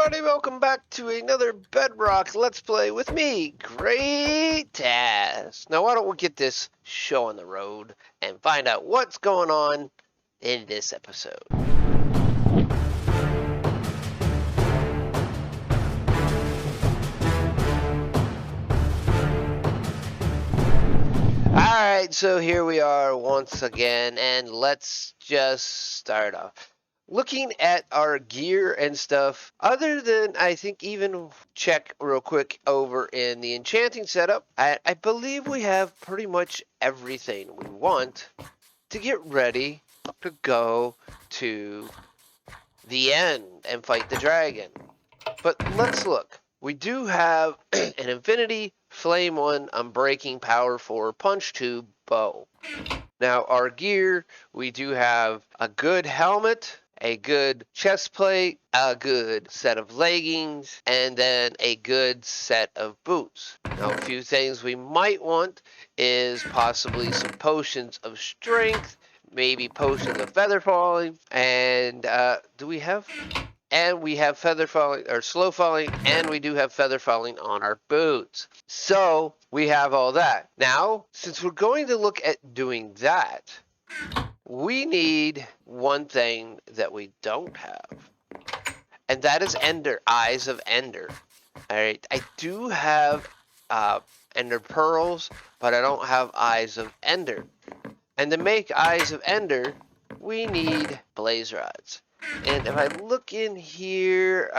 everybody, welcome back to another Bedrock Let's Play with me, Great Taz. Now why don't we get this show on the road and find out what's going on in this episode. Alright, so here we are once again, and let's just start off. Looking at our gear and stuff, other than I think even check real quick over in the enchanting setup, I believe we have pretty much everything we want to get ready to go to the end and fight the dragon. But let's look. We do have an Infinity Flame 1 Unbreaking Power 4 Punch Tube bow. Now our gear, we do have a good helmet, a good chest plate, a good set of leggings, and then a good set of boots. Now a few things we might want is possibly some potions of strength, maybe potions of feather falling, and do we have? And we have feather falling or slow falling, and we do have feather falling on our boots. So we have all that. Now, since we're going to look at doing that, we need one thing that we don't have, and that is Ender, Eyes of Ender. All right, I do have Ender Pearls, but I don't have Eyes of Ender. And to make Eyes of Ender, we need Blaze Rods. And if I look in here,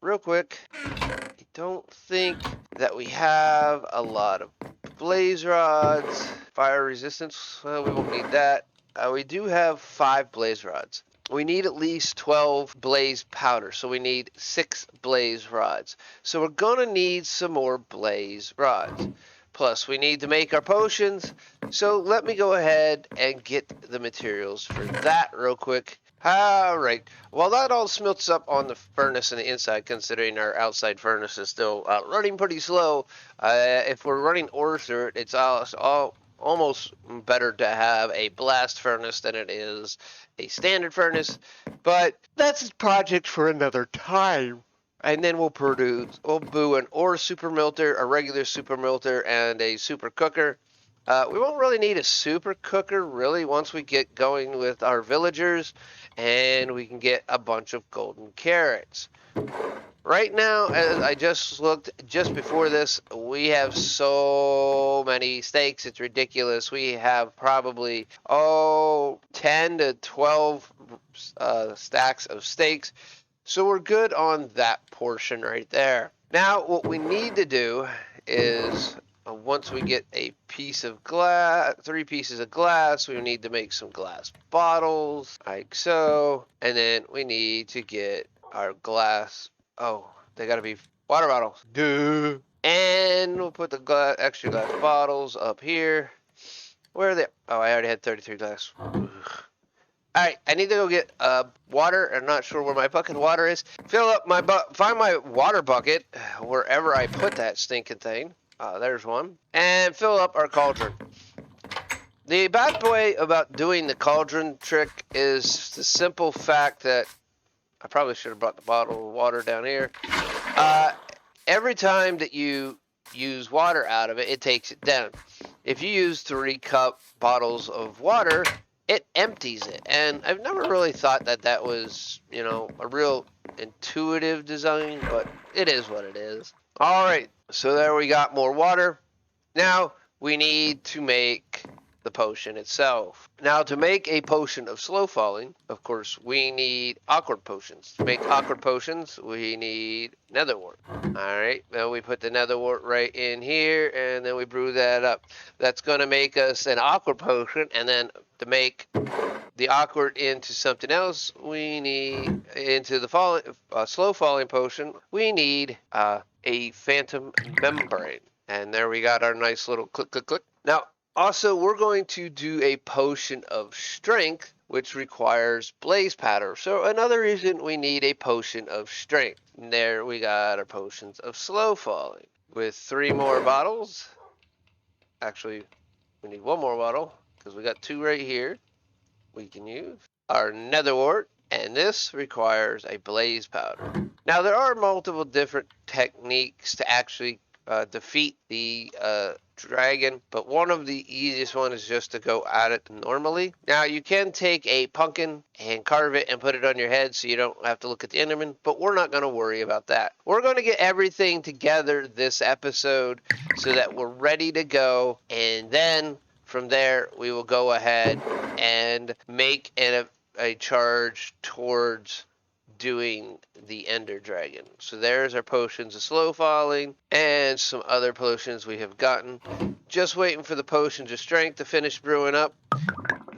real quick, I don't think that we have a lot of blaze rods. Fire resistance, well, we won't need that. We do have 5 blaze rods. We need at least 12 blaze powder, so we need 6 blaze rods. So we're gonna need some more blaze rods. Plus, we need to make our potions. So let me go ahead and get the materials for that real quick. Alright, well that all smelts up on the furnace on the inside, considering our outside furnace is still running pretty slow. If we're running ore through it, it's almost better to have a blast furnace than it is a standard furnace. But that's a project for another time. And then we'll do an ore super melter, a regular super melter, and a super cooker. We won't really need a super cooker really once we get going with our villagers and we can get a bunch of golden carrots. Right now, as I just looked just before this, we have so many steaks, it's ridiculous. We have probably 10 to 12 stacks of steaks. So we're good on that portion right there. Now what we need to do is once we get a piece of glass, 3 pieces of glass, we need to make some glass bottles, like so. And then we need to get our glass. Oh, they gotta be water bottles. Duh. And we'll put the extra glass bottles up here. Where are they? Oh, I already had 33 glass. Ugh. Alright, I need to go get water. I'm not sure where my bucket of water is. Fill up my find my water bucket wherever I put that stinking thing. There's one. And fill up our cauldron. The bad way about doing the cauldron trick is the simple fact that I probably should have brought the bottle of water down here. Every time that you use water out of it, it takes it down. If you use 3 cup bottles of water, it empties it. And I've never really thought that that was, a real intuitive design, but it is what it is. All right, so there we got more water. Now we need to make the potion itself. Now to make a potion of slow falling, of course, we need awkward potions. To make awkward potions, we need nether wart. All right, now we put the nether wart right in here, and then we brew that up. That's gonna make us an awkward potion, and then to make the awkward into something else, we need into the slow falling potion, we need a phantom membrane. And there we got our nice little click, click, click. Now, also, we're going to do a potion of strength, which requires blaze powder. So another reason we need a potion of strength. And there we got our potions of slow falling. With 3 more bottles. Actually, we need 1 more bottle, because we got 2 right here. We can use our nether wart, and this requires a blaze powder. Now, there are multiple different techniques to actually defeat the dragon, but one of the easiest one is just to go at it normally. Now, you can take a pumpkin and carve it and put it on your head so you don't have to look at the Enderman, but we're not going to worry about that. We're going to get everything together this episode so that we're ready to go, and then from there we will go ahead and make a charge towards doing the Ender Dragon. So there's our potions of slow falling and some other potions we have gotten. Just waiting for the potions of strength to finish brewing up.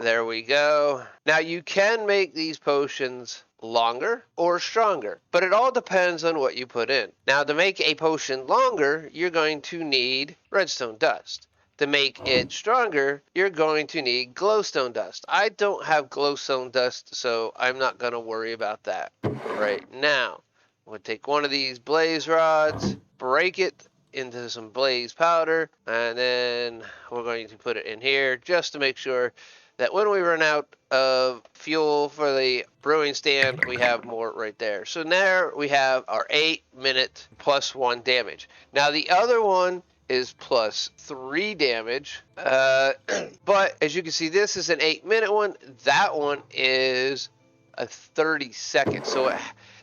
There we go. Now you can make these potions longer or stronger, but it all depends on what you put in. Now to make a potion longer, you're going to need redstone dust. To make it stronger, you're going to need glowstone dust. I don't have glowstone dust, so I'm not going to worry about that right now. We'll take one of these blaze rods, break it into some blaze powder, and then we're going to put it in here just to make sure that when we run out of fuel for the brewing stand, we have more right there. So there we have our 8-minute +1 damage. Now the other one is +3 damage, but as you can see, this is an 8-minute one. That one is a 30-second. So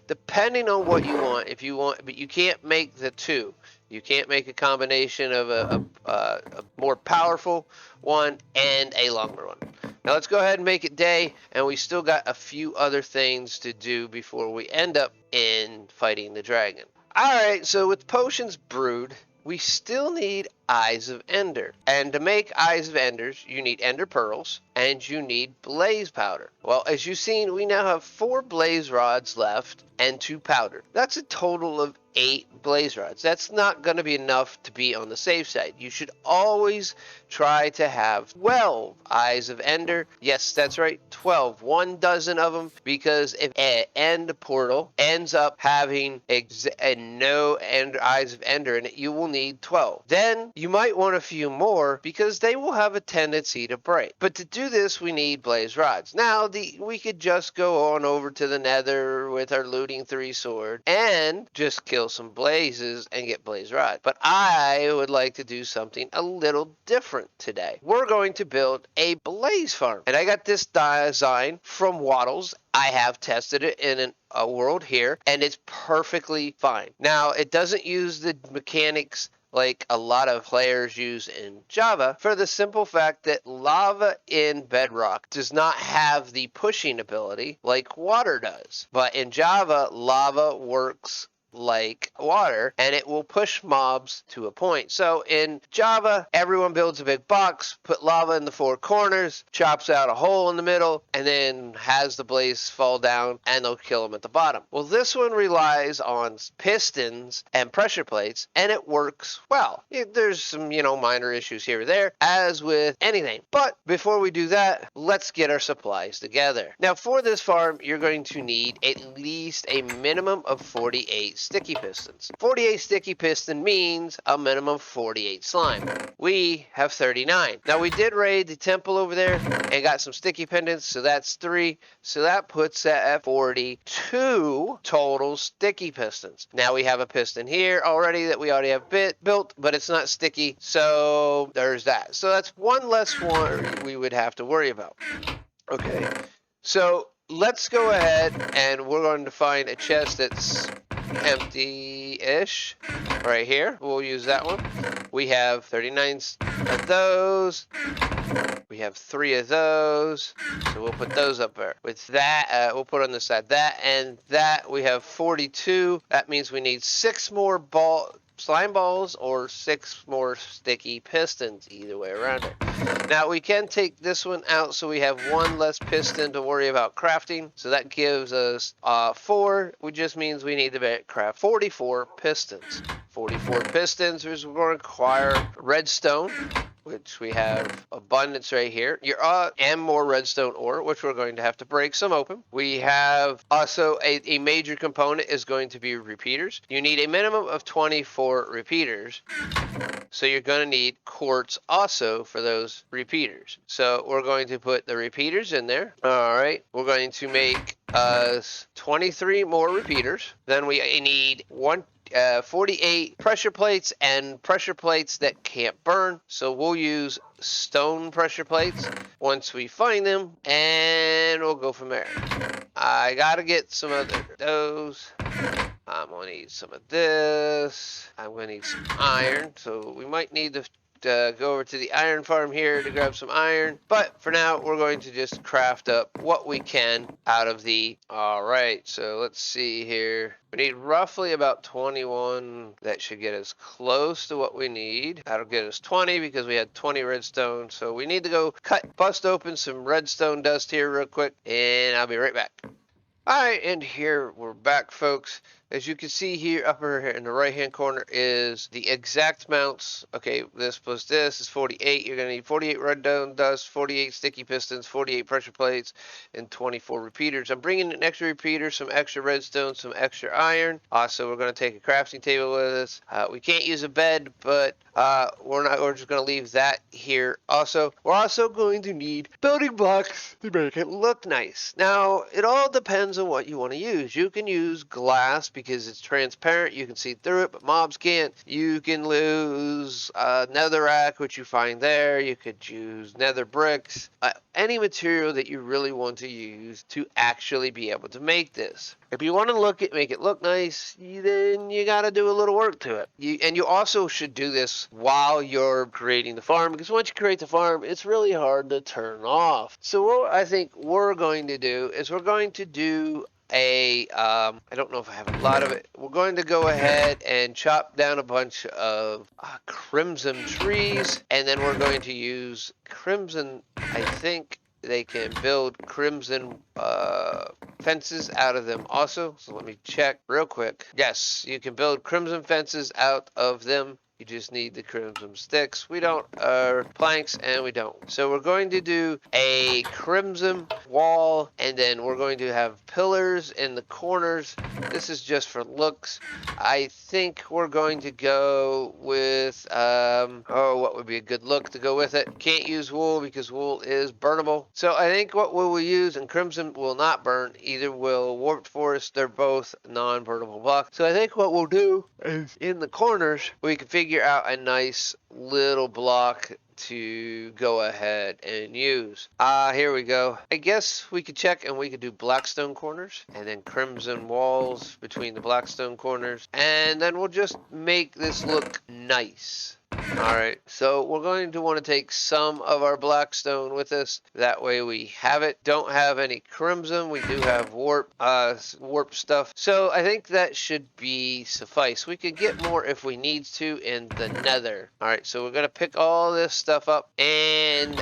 depending on what you want, if you want, but you can't make the two. You can't make a combination of a more powerful one and a longer one. Now let's go ahead and make it day, and we still got a few other things to do before we end up in fighting the dragon. Alright, so with potions brewed, we still need Eyes of Ender. And to make Eyes of Enders, you need Ender Pearls, and you need Blaze Powder. Well, as you've seen, we now have 4 Blaze Rods left, and 2 Powder. That's a total of 8 Blaze Rods. That's not going to be enough to be on the safe side. You should always try to have 12 Eyes of Ender. Yes, that's right, 12. 1 dozen of them, because if an end portal ends up having no Eyes of Ender in it, you will need 12. Then you might want a few more because they will have a tendency to break. But to do this, we need Blaze Rods. Now, we could just go on over to the Nether with our looting 3 sword and just kill some blazes and get Blaze Rod. But I would like to do something a little different today. We're going to build a blaze farm. And I got this design from Wattles. I have tested it in a world here, and it's perfectly fine. Now, it doesn't use the mechanics like a lot of players use in Java, for the simple fact that lava in Bedrock does not have the pushing ability like water does. But in Java, lava works like water, and it will push mobs to a point. So in Java, everyone builds a big box, put lava in the 4 corners, chops out a hole in the middle, and then has the blaze fall down, and they'll kill them at the bottom. Well, this one relies on pistons and pressure plates, and it works well. There's some, minor issues here or there, as with anything. But before we do that, let's get our supplies together. Now, for this farm, you're going to need at least a minimum of 48 sticky pistons. 48 sticky piston means a minimum of 48 slime. We have 39. Now we did raid the temple over there and got some sticky pendants, so that's 3. So that puts that at 42 total sticky pistons. Now we have a piston here already that we already have built, but it's not sticky, so there's that. So that's one less one we would have to worry about. Okay, so let's go ahead and we're going to find a chest that's empty-ish right here. We'll use that one. We have 39 of those. We have 3 of those, so we'll put those up there. With that, we'll put on this side that and that. We have 42. That means we need 6 more slime balls or 6 more sticky pistons, either way around it. Now we can take this one out so we have 1 less piston to worry about crafting. So that gives us 4, which just means we need to craft 44 pistons. 44 pistons is going to require redstone. which we have abundance right here. And more redstone ore, which we're going to have to break some open. We have also a major component is going to be repeaters. You need a minimum of 24 repeaters. So you're going to need quartz also for those repeaters. So we're going to put the repeaters in there. All right. We're going to make 23 more repeaters. Then we need 48 pressure plates and pressure plates that can't burn. So we'll use stone pressure plates once we find them, and we'll go from there. I gotta get some of those. I'm gonna need some of this. I'm gonna need some iron, so we might need to go over to the iron farm here to grab some iron. But for now, we're going to just craft up what we can out of the... Alright, so let's see here. We need roughly about 21. That should get us close to what we need. That'll get us 20 because we had 20 redstone. So we need to go bust open some redstone dust here real quick, and I'll be right back. Alright, and here we're back, folks. As you can see here, upper here in the right hand corner is the exact amounts. Okay, this plus this is 48. You're going to need 48 redstone dust, 48 sticky pistons, 48 pressure plates, and 24 repeaters. I'm bringing an extra repeater, some extra redstone, some extra iron. Also, we're going to take a crafting table with us. We can't use a bed, but we're just going to leave that here. Also, we're also going to need building blocks to make it look nice. Now, it all depends on what you want to use. You can use glass because it's transparent, you can see through it, but mobs can't. You can use netherrack, which you find there. You could use nether bricks, any material that you really want to use to actually be able to make this. If you want to make it look nice, then you got to do a little work to it. And you also should do this while you're creating the farm, because once you create the farm, it's really hard to turn off. So what I think we're going to do is we're going to do I don't know if I have a lot of it. We're going to go ahead and chop down a bunch of crimson trees, and then we're going to use crimson. I think they can build crimson fences out of them also. So let me check real quick. Yes, you can build crimson fences out of them. You just need the crimson sticks. We don't, planks, and we don't. So we're going to do a crimson wall, and then we're going to have pillars in the corners. This is just for looks. I think we're going to go with, what would be a good look to go with it? Can't use wool because wool is burnable. So I think what we will use, and crimson will not burn, either will warped forest. They're both non-burnable blocks. So I think what we'll do is in the corners, we can figure out a nice little block to go ahead and use. Here we go. I guess we could check and we could do blackstone corners and then crimson walls between the blackstone corners, and then we'll just make this look nice. Alright, so we're going to want to take some of our blackstone with us. That way we have it. Don't have any crimson. We do have warp stuff. So I think that should be suffice. We could get more if we need to in the nether. Alright, so we're going to pick all this stuff up, and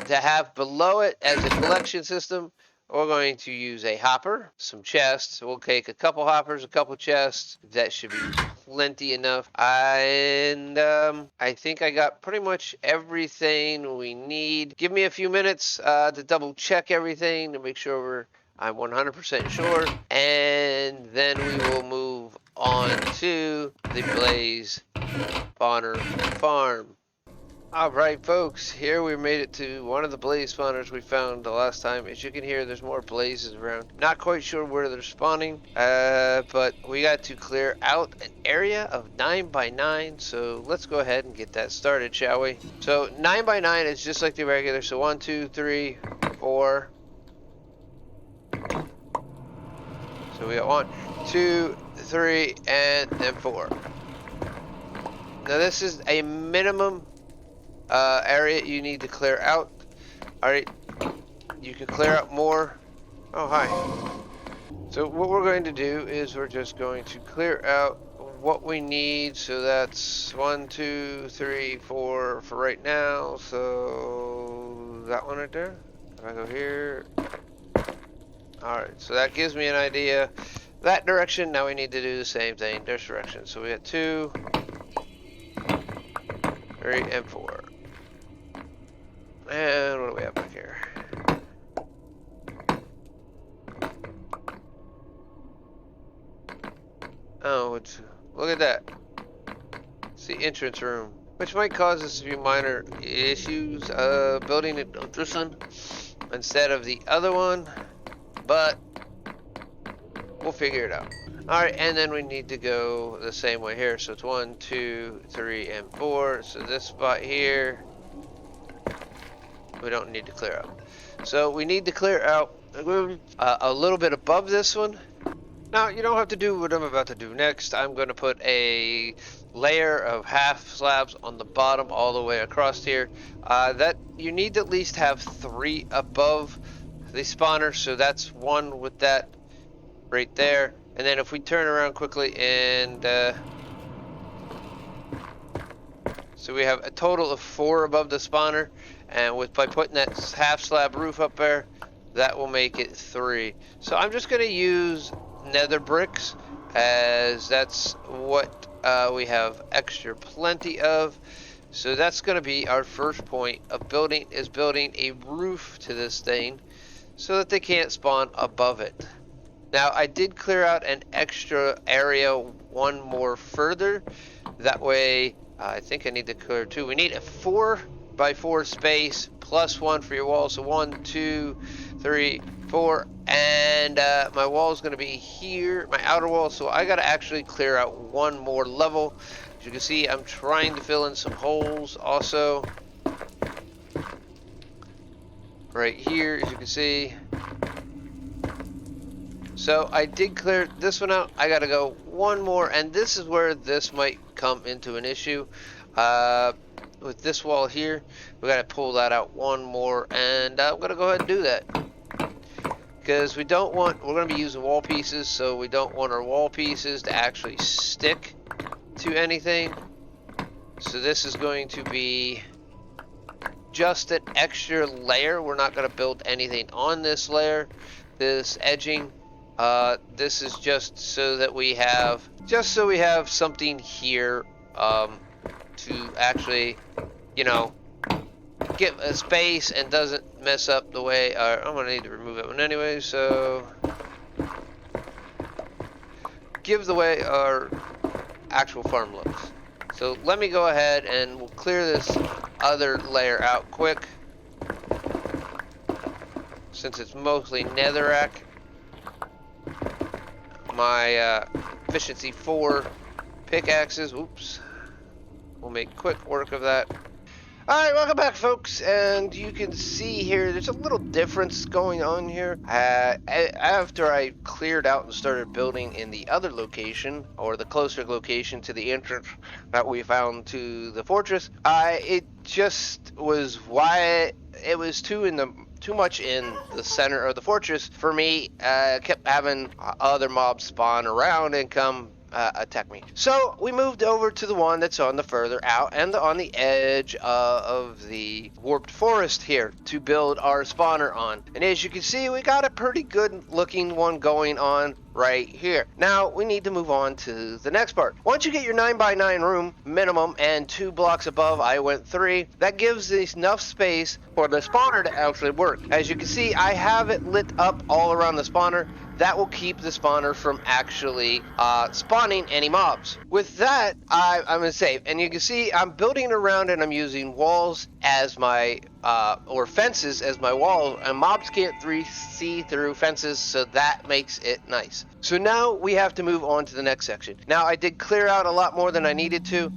to have below it as a collection system, we're going to use a hopper, some chests. We'll take a couple hoppers, a couple chests. That should be plenty enough. And I think I got pretty much everything we need. Give me a few minutes to double check everything to make sure I'm 100% sure. And then we will move on to the Blaze Spawner Farm. Alright folks, here we made it to one of the blaze spawners we found the last time. As you can hear, there's more blazes around. Not quite sure where they're spawning, but we got to clear out an area of 9x9, so let's go ahead and get that started, shall we? So 9x9 is just like the regular, so 1, 2, 3, 4. So we got 1, 2, 3, and then 4. Now this is a minimum area you need to clear out. Alright, you can clear out more. Oh, hi. So what we're going to do is we're just going to clear out what we need. So that's 1, 2, 3, 4 for right now. So that one right there. If I go here. Alright, so that gives me an idea. That direction, now we need to do the same thing. This direction. So we got 2, 3, and 4. And what do we have back here? Oh, look at that. It's the entrance room, which might cause us a few minor issues building it this one instead of the other one, but we'll figure it out. Alright, and then we need to go the same way here. So it's 1, 2, 3, and 4. So this spot here, we don't need to clear out. So we need to clear out a little bit above this one. Now, you don't have to do what I'm about to do next. I'm going to put a layer of half slabs on the bottom all the way across here. That you need to at least have 3 above the spawner. So that's 1 with that right there. And then if we turn around quickly and so we have a total of 4 above the spawner, and by putting that half slab roof up there, that will make it 3. So I'm just going to use nether bricks, as that's what we have extra plenty of. So that's going to be our first point of building a roof to this thing so that they can't spawn above it. Now, I did clear out an extra area 1 more further. That way, I think I need to clear 2. We need a 4x4 space plus 1 for your wall. So 1, 2, 3, 4. And my wall is going to be here, my outer wall. So I got to actually clear out 1 more level. As you can see, I'm trying to fill in some holes also. Right here, as you can see. So I did clear this one out. I gotta go 1 more, and this is where this might come into an issue. With this wall here, we gotta pull that out 1 more, and I'm gonna go ahead and do that. Because we're gonna be using wall pieces, so we don't want our wall pieces to actually stick to anything. So this is going to be just an extra layer. We're not gonna build anything on this layer, this edging. This is just so that we have something here to actually, you know, get a space and doesn't mess up the way I'm gonna need to remove that one anyway. So give the way our actual farm looks. So let me go ahead and we'll clear this other layer out quick, since it's mostly netherrack. My efficiency 4 pickaxes, oops, we'll make quick work of that. Alright, welcome back folks, and you can see here there's a little difference going on here. After I cleared out and started building in the other location, or the closer location to the entrance that we found to the fortress, it just was it was too much in the center of the fortress for me. Kept having other mobs spawn around and come attack me. So we moved over to the one that's on the further out and on the edge of the warped forest here to build our spawner on. And as you can see, we got a pretty good looking one going on right here. Now we need to move on to the next part. Once you get your 9x9 room minimum, and 2 blocks above, I went 3, that gives enough space for the spawner to actually work. As you can see, I have it lit up all around the spawner. That will keep the spawner from actually spawning any mobs. With that, I'm gonna save, and you can see I'm building around and I'm using walls as my or fences as my wall, and mobs can't see through fences, so that makes it nice. So now we have to move on to the next section. Now I did clear out a lot more than I needed to,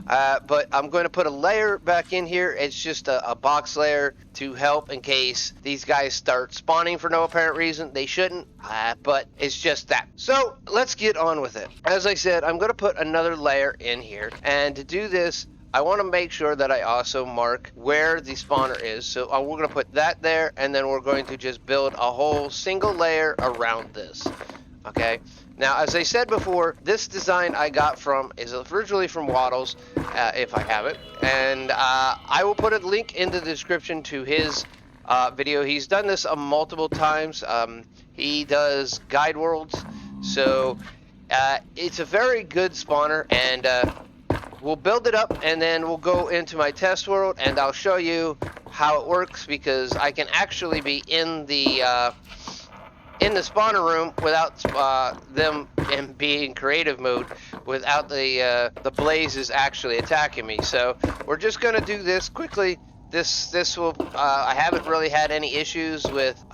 but I'm going to put a layer back in here. It's just a box layer to help in case these guys start spawning for no apparent reason. They shouldn't, but it's just that. So let's get on with it. As I said, I'm going to put another layer in here, and to do this, I want to make sure that I also mark where the spawner is. So we're going to put that there, and then we're going to just build a whole single layer around this. Okay. Now, as I said before, this design I got is originally from Wattles, if I have it. And I will put a link in the description to his video. He's done this multiple times. He does guide worlds. So it's a very good spawner, and we'll build it up, and then we'll go into my test world, and I'll show you how it works, because I can actually be in the spawner room without them in being creative mode, without the blazes actually attacking me. So we're just gonna do this quickly. This will I haven't really had any issues with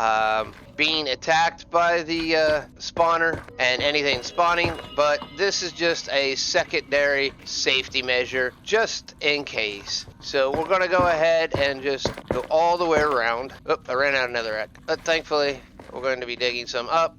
being attacked by the spawner and anything spawning, but this is just a secondary safety measure just in case. So we're gonna go ahead and just go all the way around. Oh, I ran out of netherrack, but thankfully we're going to be digging some up,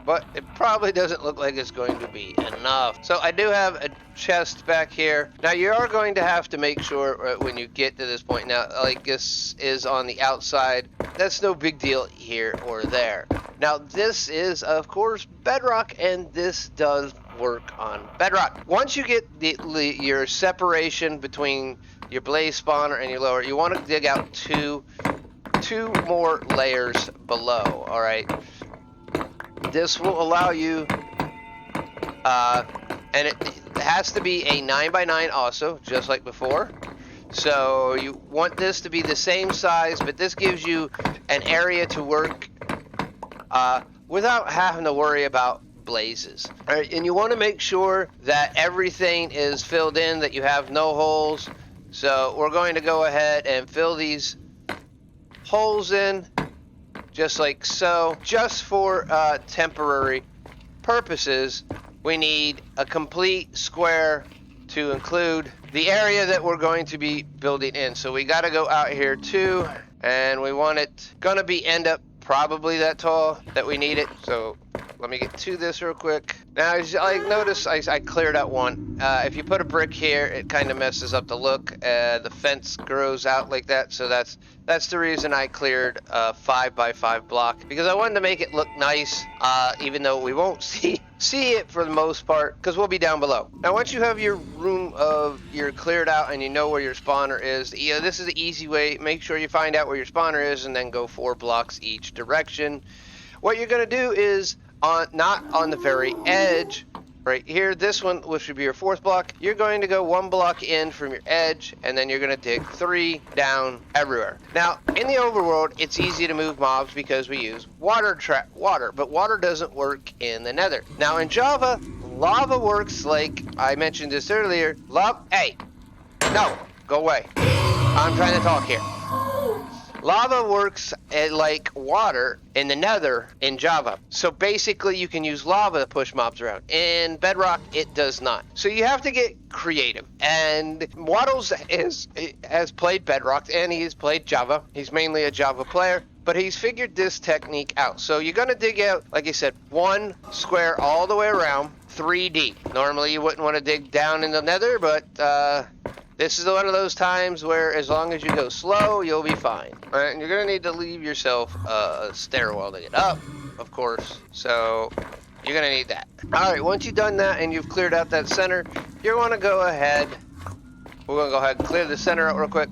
but it probably doesn't look like it's going to be enough. So I do have a chest back here. Now you are going to have to make sure when you get to this point, now like this is on the outside, that's no big deal here or there. Now this is of course Bedrock, and this does work on Bedrock. Once you get your separation between your blaze spawner and your lower, you want to dig out two more layers below. All right, this will allow you and it has to be a 9x9 also, just like before. So you want this to be the same size, but this gives you an area to work without having to worry about blazes. All right, and you want to make sure that everything is filled in, that you have no holes. So we're going to go ahead and fill these holes in just like so. Just for temporary purposes, we need a complete square to include the area that we're going to be building in. So we got to go out here too, and we want it gonna be end up probably that tall that we need it. So let me get to this real quick. Now, I notice I cleared out one. If you put a brick here, it kind of messes up the look. The fence grows out like that, so that's the reason I cleared a 5x5 block, because I wanted to make it look nice, even though we won't see it for the most part, because we'll be down below. Now, once you have your room you're cleared out and you know where your spawner is, this is the easy way. Make sure you find out where your spawner is and then go 4 blocks each direction. What you're going to do is, not on the very edge, right here, this one, which would be your 4th block, you're going to go 1 block in from your edge, and then you're going to dig 3 down everywhere. Now, in the overworld, it's easy to move mobs because we use water, but water doesn't work in the nether. Now, in Java, lava works like I mentioned this earlier. Hey, no, go away. I'm trying to talk here. Lava works like water in the nether in Java. So basically you can use lava to push mobs around. In Bedrock, it does not. So you have to get creative. And Wattles has played Bedrock and he's played Java. He's mainly a Java player, but he's figured this technique out. So you're gonna dig out, like I said, 1 square all the way around, 3 deep. Normally you wouldn't want to dig down in the nether, but this is one of those times where as long as you go slow, you'll be fine. All right, and you're gonna need to leave yourself a stairwell to get up, of course. So you're gonna need that. All right, once you've done that and you've cleared out that center, you're gonna go ahead. We're gonna go ahead and clear the center out real quick.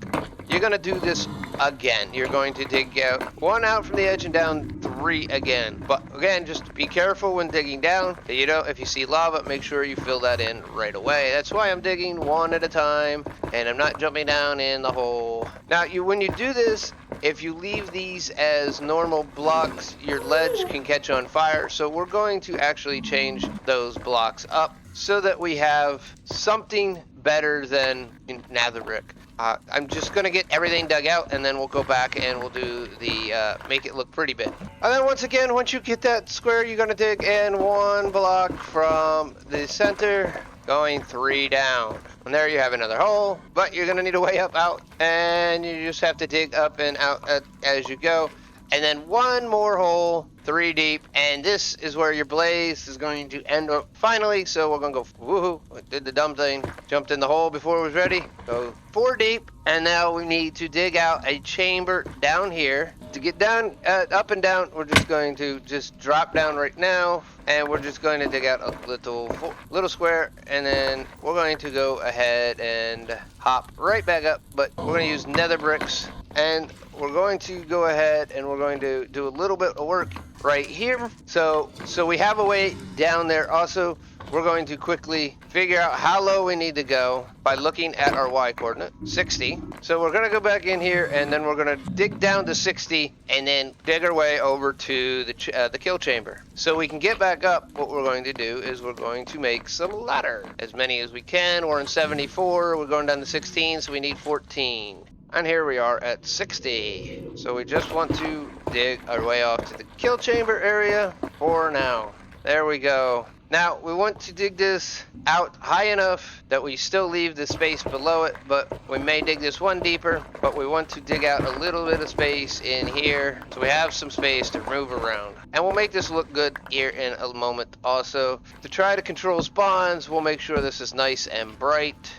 You're gonna do this again. You're going to dig out 1 out from the edge and down 3 again. But again, just be careful when digging down. If you see lava, make sure you fill that in right away. That's why I'm digging 1 at a time, and I'm not jumping down in the hole. Now, when you do this, if you leave these as normal blocks, your ledge can catch on fire. So we're going to actually change those blocks up so that we have something better than nether brick. I'm just gonna get everything dug out, and then we'll go back and we'll do the make it look pretty bit. And then once you get that square, you're gonna dig in 1 block from the center, going 3 down. And there you have another hole, but you're gonna need a way up out, and you just have to dig up and out as you go. And then 1 more hole, 3 deep, and this is where your blaze is going to end up finally. So we're gonna go woohoo, did the dumb thing, jumped in the hole before it was ready. Go 4 deep, and now we need to dig out a chamber down here. To get down, up and down, we're just going to drop down right now, and we're just going to dig out a little square, and then we're going to go ahead and hop right back up, but we're going to use nether bricks, and we're going to go ahead and we're going to do a little bit of work right here. So we have a way down there. Also, we're going to quickly figure out how low we need to go by looking at our Y coordinate, 60. So we're going to go back in here, and then we're going to dig down to 60, and then dig our way over to the kill chamber. So we can get back up, what we're going to do is we're going to make some ladder. As many as we can. We're in 74, we're going down to 16, so we need 14. And here we are at 60. So we just want to dig our way off to the kill chamber area for now. There we go. Now, we want to dig this out high enough that we still leave the space below it, but we may dig this one deeper, but we want to dig out a little bit of space in here so we have some space to move around. And we'll make this look good here in a moment also. To try to control spawns, we'll make sure this is nice and bright.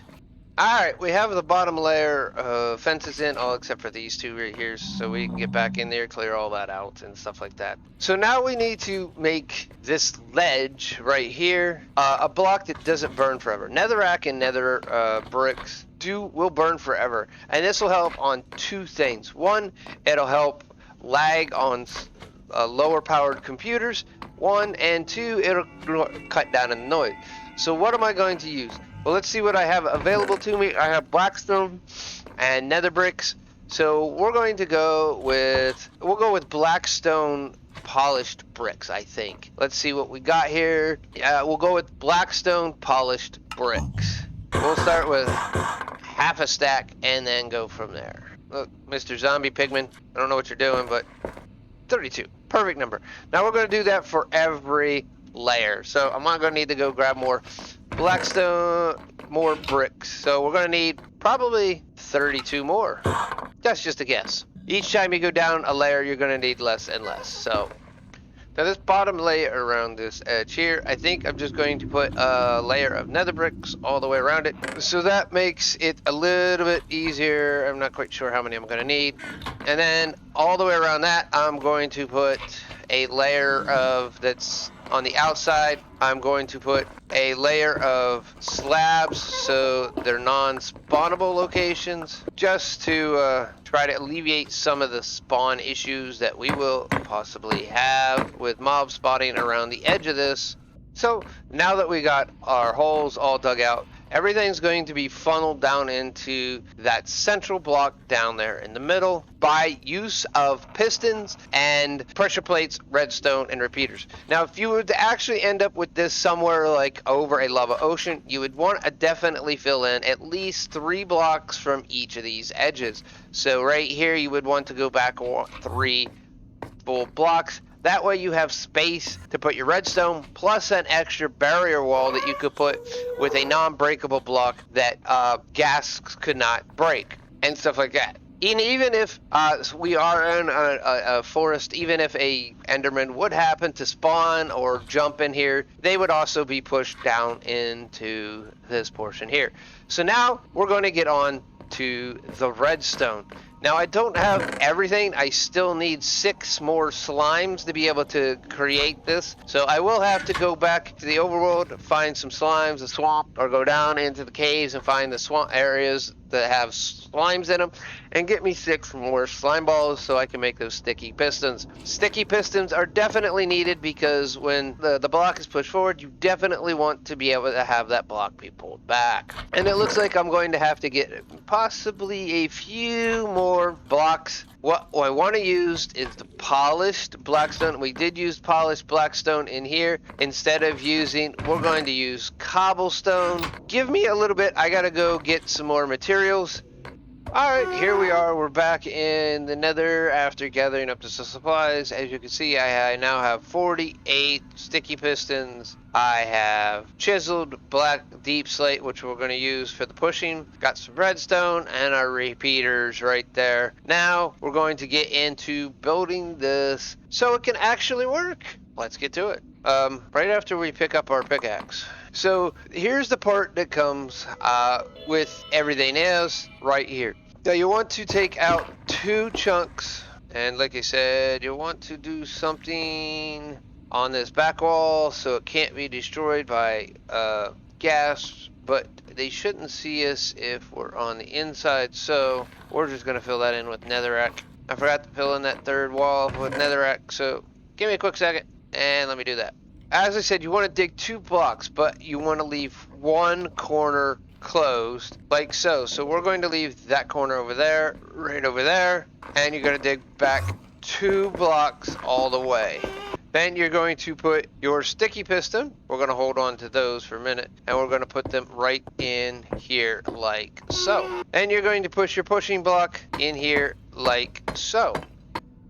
Alright, we have the bottom layer of fences in, all except for these two right here, so we can get back in there, clear all that out and stuff like that. So now we need to make this ledge right here a block that doesn't burn forever. Netherrack and nether bricks will burn forever, and this will help on two things. One, it'll help lag on lower powered computers. One, and two, it'll cut down on the noise. So what am I going to use? Well, let's see what I have available to me. I have blackstone and nether bricks. So we're going to go with, we'll go with blackstone polished bricks, I think. Let's see what we got here. We'll go with blackstone polished bricks. We'll start with half a stack and then go from there. Look, Mr. Zombie Pigman, I don't know what you're doing, but 32, perfect number. Now we're going to do that for every layer. So I'm not going to need to go grab more blackstone, more bricks. So we're going to need probably 32 more. That's just a guess. Each time you go down a layer, you're going to need less and less. So now this bottom layer around this edge here, I think I'm just going to put a layer of nether bricks all the way around it. So that makes it a little bit easier. I'm not quite sure how many I'm going to need. And then all the way around that, I'm going to put a layer of, that's on the outside, I'm going to put a layer of slabs so they're non-spawnable locations, just to try to alleviate some of the spawn issues that we will possibly have with mob spawning around the edge of this. So now that we got our holes all dug out, everything's going to be funneled down into that central block down there in the middle by use of pistons and pressure plates, redstone, and repeaters. Now, if you were to actually end up with this somewhere like over a lava ocean, you would want to definitely fill in at least 3 blocks from each of these edges. So right here, you would want to go back 3 full blocks. That way you have space to put your redstone, plus an extra barrier wall that you could put with a non-breakable block that gas could not break, and stuff like that. And even if we are in a forest, even if a enderman would happen to spawn or jump in here, they would also be pushed down into this portion here. So now we're going to get on to the redstone. Now, I don't have everything. I still need 6 more slimes to be able to create this. So I will have to go back to the overworld, find some slimes, a swamp, or go down into the caves and find the swamp areas that have slimes in them, and get me 6 more slime balls so I can make those sticky pistons. Sticky pistons are definitely needed because when the block is pushed forward, you definitely want to be able to have that block be pulled back. And it looks like I'm going to have to get possibly a few more blocks. What I want to use is the polished blackstone. We did use polished blackstone in here. Instead of using, we're going to use cobblestone. Give me a little bit. I gotta go get some more materials. Alright, here we are. We're back in the nether after gathering up the supplies. As you can see, I now have 48 sticky pistons. I have chiseled black deep slate, which we're going to use for the pushing. Got some redstone and our repeaters right there. Now we're going to get into building this so it can actually work. Let's get to it. Right after we pick up our pickaxe. So here's the part that comes with everything else right here. Now you want to take out 2 chunks, and like I said, you want to do something on this back wall so it can't be destroyed by gas, but they shouldn't see us if we're on the inside, so we're just going to fill that in with netherrack. I forgot to fill in that 3rd wall with netherrack, so give me a quick second and let me do that. as I said, you want to dig 2 blocks, but you want to leave one corner closed, like so. So we're going to leave that corner over there, right over there, and you're going to dig back 2 blocks all the way. Then you're going to put your sticky piston. We're going to hold on to those for a minute, and we're going to put them right in here like so. And you're going to push your pushing block in here like so.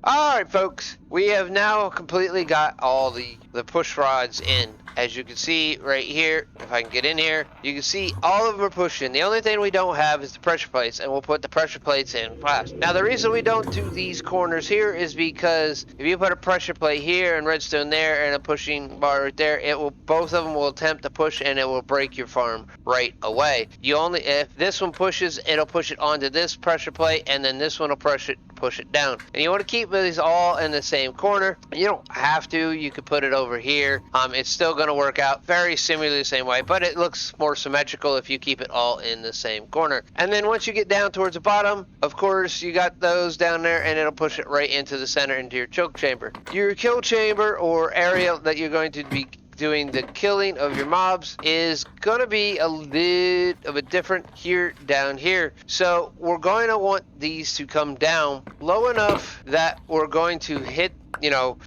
Alright folks, we have now completely got all the push rods in. As you can see right here, if I can get in here, you can see all of them are pushing. The only thing we don't have is the pressure plates, and we'll put the pressure plates in last. Now the reason we don't do these corners here is because if you put a pressure plate here and redstone there and a pushing bar right there, both of them will attempt to push and it will break your farm right away. If this one pushes, it'll push it onto this pressure plate, and then this one will push it down. And you want to keep these all in the same corner. You don't have to. You could put it over here. It's still going to work out very similarly the same way, but it looks more symmetrical if you keep it all in the same corner. And then once you get down towards the bottom, of course, you got those down there, and it'll push it right into the center, into your choke chamber. Your kill chamber or area that you're going to be doing the killing of your mobs is going to be a little bit different here down here. So we're going to want these to come down low enough that we're going to hit,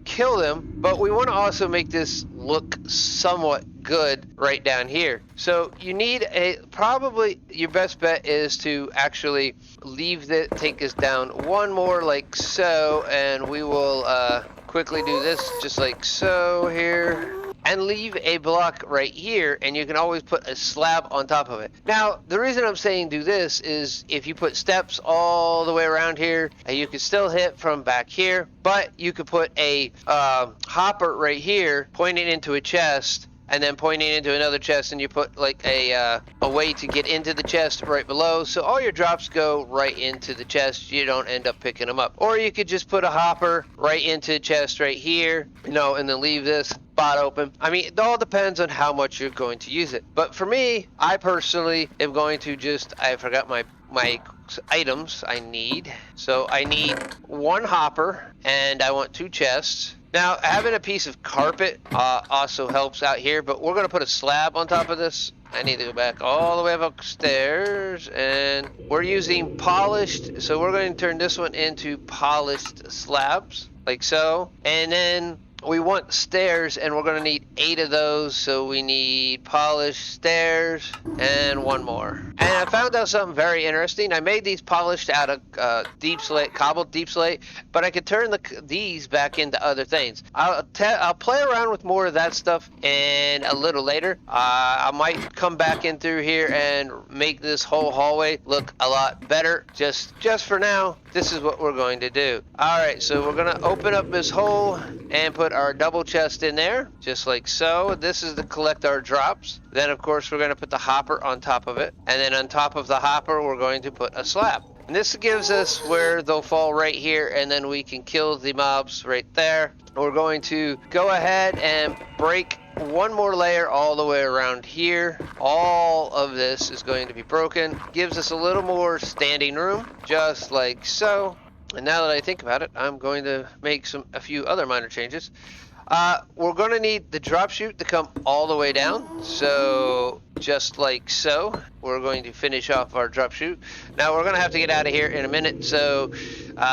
kill them, but we want to also make this look somewhat good right down here. So you need probably your best bet is to actually take this down one more like so, and we will quickly do this just like so here. And leave a block right here, and you can always put a slab on top of it. Now, the reason I'm saying do this is if you put steps all the way around here, you can still hit from back here, but you could put a hopper right here pointing into a chest, and then pointing into another chest, and you put like a way to get into the chest right below, so all your drops go right into the chest. You don't end up picking them up. Or you could just put a hopper right into the chest right here, and then leave this spot open. I mean, it all depends on how much you're going to use it. But for me, I personally am going to I forgot my items I need. So I need 1 hopper, and I want 2 chests. Now, having a piece of carpet also helps out here, but we're going to put a slab on top of this. I need to go back all the way up upstairs, and we're using polished, so we're going to turn this one into polished slabs, like so. And then we want stairs, and we're going to need 8 of those, so we need polished stairs and 1 more. And I found out something very interesting. I made these polished out of cobbled deepslate, but I could turn these back into other things. I'll play around with more of that stuff in a little later. I might come back in through here and make this whole hallway look a lot better. Just for now, this is what we're going to do. Alright, so we're going to open up this hole and put our double chest in there, just like so. This is to collect our drops. Then, of course, we're going to put the hopper on top of it. And then on top of the hopper, we're going to put a slab. And this gives us where they'll fall right here, and then we can kill the mobs right there. We're going to go ahead and break 1 more layer all the way around here. All of this is going to be broken. Gives us a little more standing room, just like so. And now that I think about it, I'm going to make a few other minor changes. We're going to need the drop chute to come all the way down. So just like so, we're going to finish off our drop chute. Now we're going to have to get out of here in a minute. So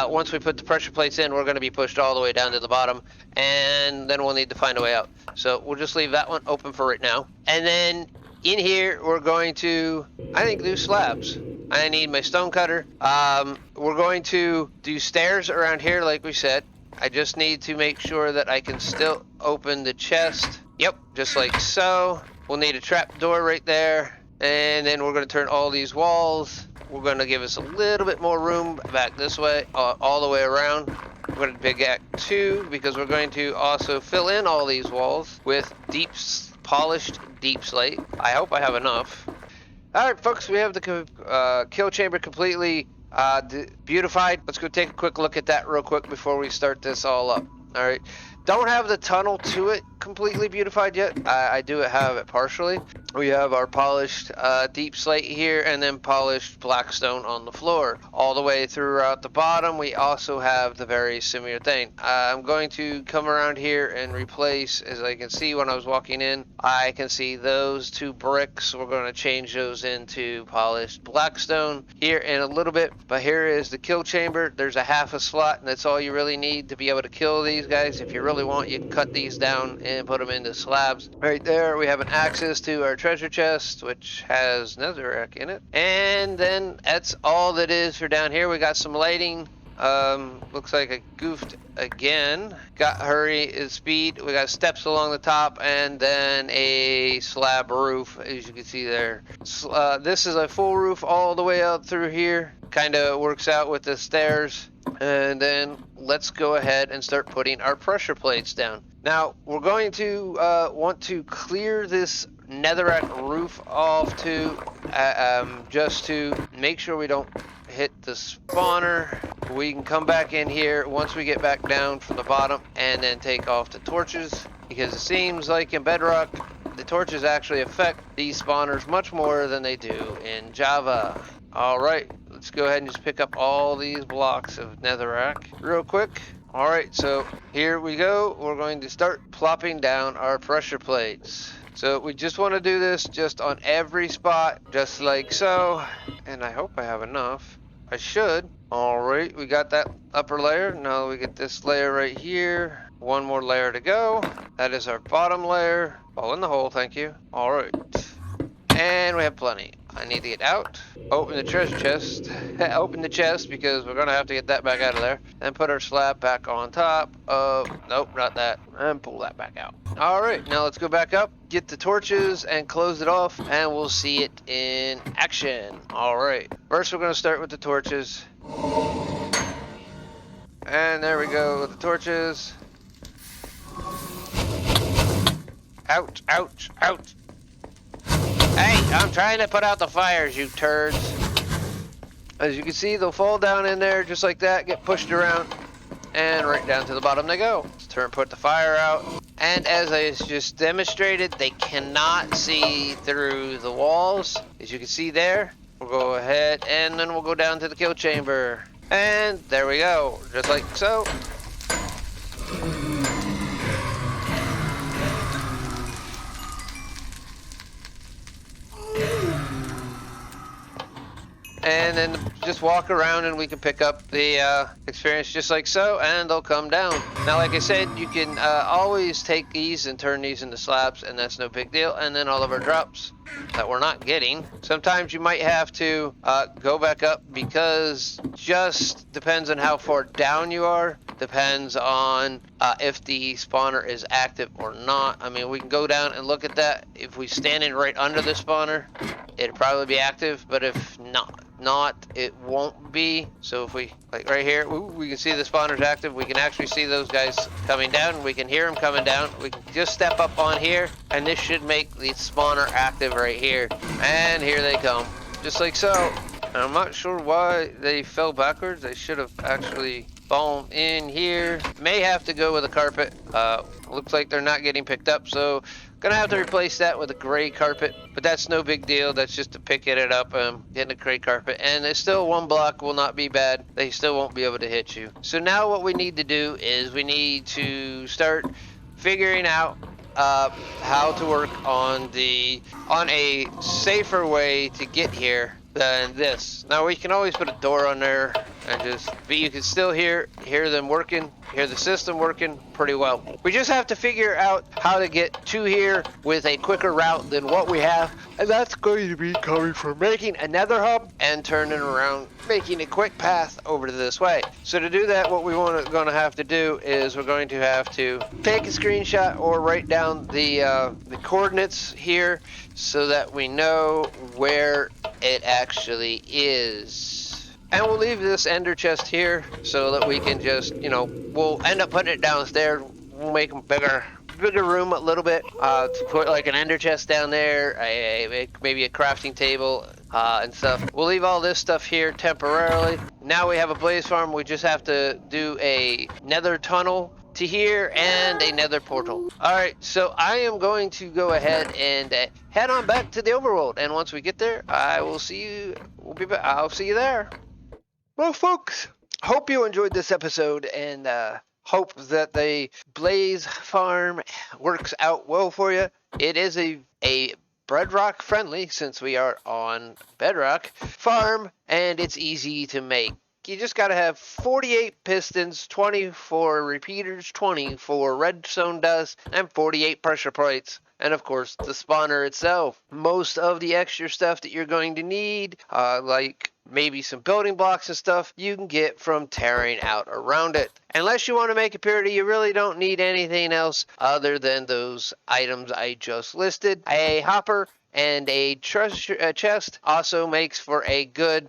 once we put the pressure plates in, we're going to be pushed all the way down to the bottom, and then we'll need to find a way out. So we'll just leave that one open for right now. And then in here, we're going to, I think, do slabs. I need my stone cutter. We're going to do stairs around here like we said. I just need to make sure that I can still open the chest. Yep, just like so. We'll need a trap door right there. And then we're going to turn all these walls. We're going to give us a little bit more room back this way, all the way around. We're going to pickaxe 2 because we're going to also fill in all these walls with polished deepslate. I hope I have enough. Alright folks, we have the kill chamber completely beautified. Let's go take a quick look at that real quick before we start this all up. Alright, don't have the tunnel to it completely beautified yet. I do have it partially. We have our polished deep slate here, and then polished blackstone on the floor. All the way throughout the bottom, we also have the very similar thing. I'm going to come around here and replace, as I can see when I was walking in, I can see those two bricks. We're going to change those into polished blackstone here in a little bit. But here is the kill chamber. There's a half a slot, and that's all you really need to be able to kill these guys. If you really want, you can cut these down and put them into slabs. Right there, we have an access to our treasure chest, which has netherrack in it. And then that's all that is for down here. We got some lighting. Looks like I goofed again. Got hurry and speed. We got steps along the top, and then a slab roof, as you can see there. This is a full roof all the way out through here. Kind of works out with the stairs. And then let's go ahead and start putting our pressure plates down. Now, we're going to want to clear this netherrack roof off too, just to make sure we don't hit the spawner. We can come back in here once we get back down from the bottom and then take off the torches, because it seems like in Bedrock, the torches actually affect these spawners much more than they do in Java. Alright, let's go ahead and just pick up all these blocks of netherrack real quick. Alright, so here we go. We're going to start plopping down our pressure plates. So we just want to do this just on every spot, just like so. And I hope I have enough. I should. Alright, we got that upper layer. Now we get this layer right here. One more layer to go. That is our bottom layer. Fall in the hole, thank you. Alright. And we have plenty. I need to get out. Open the treasure chest. Open the chest, because we're going to have to get that back out of there. And put our slab back on top of... Nope, not that. And pull that back out. Alright, now let's go back up. Get the torches and close it off. And we'll see it in action. Alright. First we're going to start with the torches. And there we go with the torches. Ouch, ouch, ouch. Hey, I'm trying to put out the fires, you turds. As you can see, they'll fall down in there just like that, get pushed around, and right down to the bottom they go. Let's put the fire out. And as I just demonstrated, they cannot see through the walls. As you can see there, we'll go ahead and then we'll go down to the kill chamber. And there we go, just like so. And then just walk around and we can pick up the experience just like so, and they'll come down. Now, like I said, you can always take these and turn these into slabs, and that's no big deal. And then all of our drops that we're not getting, sometimes you might have to go back up, because just depends on how far down you are. Depends on if the spawner is active or not. I mean, we can go down and look at that. If we stand in right under the spawner, it'd probably be active, but if not, it won't be. So if we, like right here, we can see the spawner's active. We can actually see those guys coming down. We can hear them coming down. We can just step up on here, and this should make the spawner active right here. And here they come, just like so. And I'm not sure why they fell backwards. They should have actually fallen in here. May have to go with a carpet. Looks like they're not getting picked up, so gonna have to replace that with a gray carpet, but that's no big deal. That's just to pick it up, getting a gray carpet, and it's still one block will not be bad. They still won't be able to hit you. So now what we need to do is we need to start figuring out how to work on a safer way to get here than this. Now we can always put a door on there and but you can still hear them working, hear the system working pretty well. We just have to figure out how to get to here with a quicker route than what we have, and that's going to be coming from making another hub and turning around, making a quick path over to this way. So to do that, what going to have to do is we're going to have to take a screenshot or write down the coordinates here so that we know where it actually is. And we'll leave this ender chest here so that we can just, we'll end up putting it downstairs. We'll make them bigger room a little bit to put like an ender chest down there, maybe a crafting table and stuff. We'll leave all this stuff here temporarily. Now we have a blaze farm. We just have to do a nether tunnel to here and another portal. Alright, so I am going to go ahead and head on back to the overworld, and once we get there, I will see you. I'll see you there. Well, folks, hope you enjoyed this episode, and hope that the Blaze farm works out well for you. It is a Bedrock friendly, since we are on Bedrock farm, and it's easy to make. You just gotta have 48 pistons, 20 for repeaters, 20 for redstone dust, and 48 pressure plates. And of course, the spawner itself. Most of the extra stuff that you're going to need, like maybe some building blocks and stuff, you can get from tearing out around it. Unless you want to make a purity, you really don't need anything else other than those items I just listed. A hopper and a treasure chest also makes for a good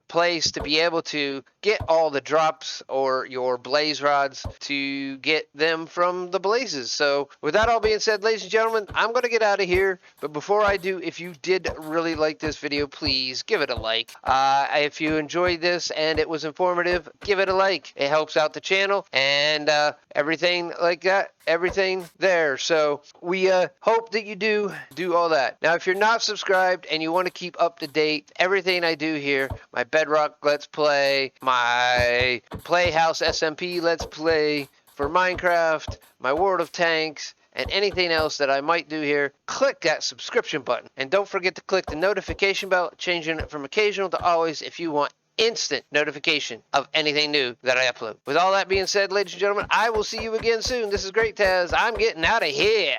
place to be able to get all the drops or your blaze rods to get them from the blazes. So with that all being said, ladies and gentlemen, I'm going to get out of here. But before I do, if you did really like this video, please give it a like. If you enjoyed this and it was informative, give it a like. It helps out the channel and everything like that. Everything there. So we hope that you do all that. Now, if you're not subscribed and you want to keep up to date everything I do here, my Bedrock Let's Play, my Playhouse SMP Let's Play for Minecraft, my World of Tanks, and anything else that I might do here, click that subscription button. And don't forget to click the notification bell, changing it from occasional to always if you want instant notification of anything new that I upload. With all that being said, ladies and gentlemen, I will see you again soon. This is Great Taz. I'm getting out of here.